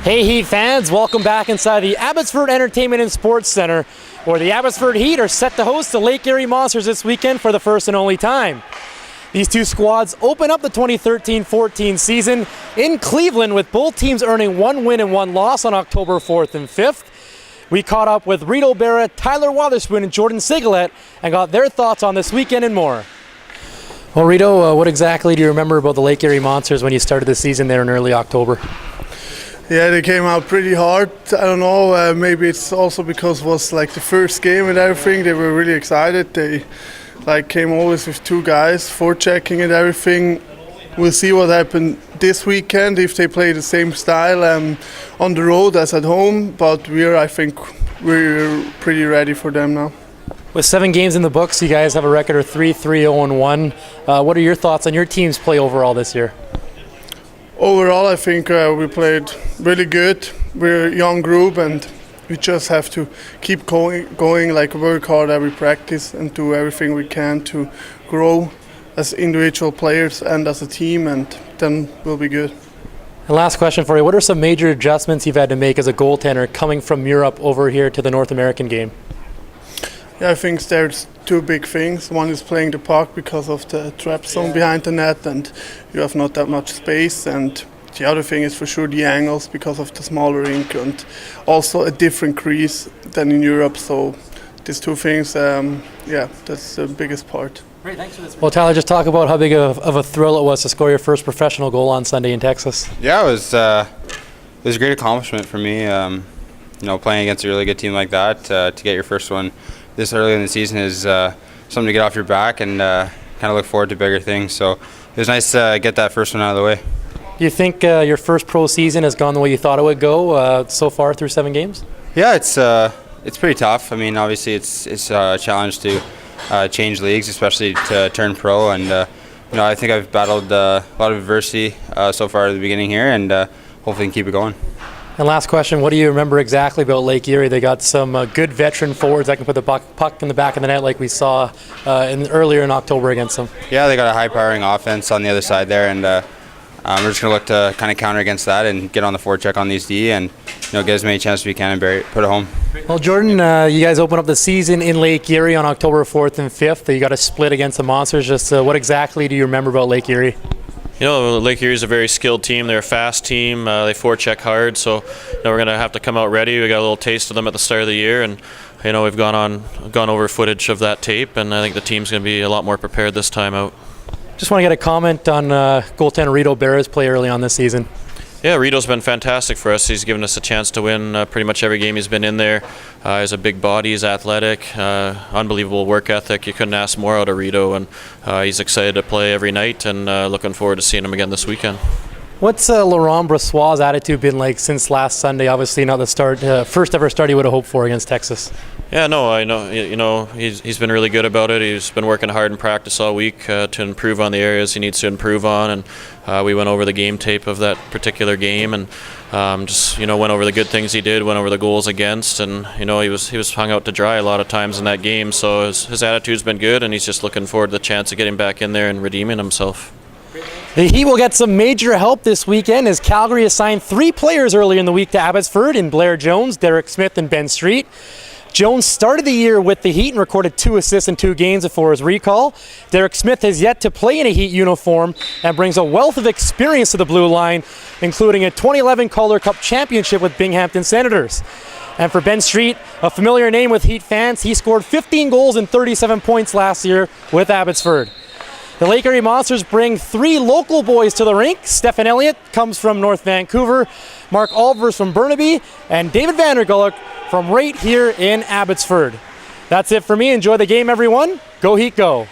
Hey Heat fans, welcome back inside the Abbotsford Entertainment and Sports Center, where the Abbotsford Heat are set to host the Lake Erie Monsters this weekend for the first and only time. These two squads open up the 2013-14 season in Cleveland, with both teams earning 1 win and 1 loss on October 4th and 5th. We caught up with Reto, Berra, Tyler Wotherspoon, and Jordan Sigalet and got their thoughts on this weekend and more. Well, Reto, what exactly do you remember about the Lake Erie Monsters when you started the season there in early October? Yeah, they came out pretty hard. I don't know, maybe it's also because it was like the first game and everything. They were really excited. They came always with 2 guys, forechecking and everything. We'll see what happened this weekend if they play the same style on the road as at home. But I think we're pretty ready for them now. With 7 games in the books, you guys have a record of 3-3-0-1. What are your thoughts on your team's play overall this year? Overall, I think we played really good. We're a young group and we just have to keep going, like work hard every practice and do everything we can to grow as individual players and as a team, and then we'll be good. And last question for you, what are some major adjustments you've had to make as a goaltender coming from Europe over here to the North American game? Yeah, I think there's 2 big things. One is playing the puck because of the trap zone behind the net, and you have not that much space. And the other thing is for sure the angles because of the smaller rink, and also a different crease than in Europe. So these 2 things, that's the biggest part. Great, thanks for this. Well, Tyler, just talk about how big of a thrill it was to score your first professional goal on Sunday in Texas. Yeah, it was a great accomplishment for me. Playing against a really good team like that, to get your first one this early in the season is something to get off your back and kind of look forward to bigger things. So it was nice to get that first one out of the way. Do you think your first pro season has gone the way you thought it would go so far through 7 games? Yeah, it's pretty tough. I mean, obviously it's a challenge to change leagues, especially to turn pro. And I think I've battled a lot of adversity so far at the beginning here, and hopefully can keep it going. And last question, what do you remember exactly about Lake Erie? They got some good veteran forwards that can put the puck in the back of the net like we saw earlier in October against them. Yeah, they got a high-powering offense on the other side there, and we're just going to look to kind of counter against that and get on the forecheck on these D and get as many chances as we can and put it home. Well, Jordan, you guys open up the season in Lake Erie on October 4th and 5th. You got a split against the Monsters. Just what exactly do you remember about Lake Erie? Lake Erie is a very skilled team. They're a fast team. They forecheck hard, so we're going to have to come out ready. We got a little taste of them at the start of the year, and we've gone over footage of that tape, and I think the team's going to be a lot more prepared this time out. Just want to get a comment on goaltender Reto Berra's play early on this season. Yeah, Reto's been fantastic for us. He's given us a chance to win pretty much every game he's been in there. He's a big body, he's athletic, unbelievable work ethic. You couldn't ask more out of Reto, and he's excited to play every night, and looking forward to seeing him again this weekend. What's Laurent Brossois' attitude been like since last Sunday? Obviously not the first ever start he would have hoped for against Texas. Yeah, no, I know. He's been really good about it. He's been working hard in practice all week to improve on the areas he needs to improve on, and we went over the game tape of that particular game, and went over the good things he did, went over the goals against, and he was hung out to dry a lot of times in that game. So his attitude's been good, and he's just looking forward to the chance of getting back in there and redeeming himself. The Heat will get some major help this weekend as Calgary assigned 3 players earlier in the week to Abbotsford in Blair Jones, Derek Smith, and Ben Street. Jones started the year with the Heat and recorded 2 assists in 2 games before his recall. Derek Smith has yet to play in a Heat uniform and brings a wealth of experience to the blue line, including a 2011 Calder Cup championship with Binghamton Senators. And for Ben Street, a familiar name with Heat fans, he scored 15 goals and 37 points last year with Abbotsford. The Lake Erie Monsters bring 3 local boys to the rink. Stephen Elliott comes from North Vancouver, Mark Olvers from Burnaby, and David Vandergulik from right here in Abbotsford. That's it for me. Enjoy the game, everyone. Go Heat, go.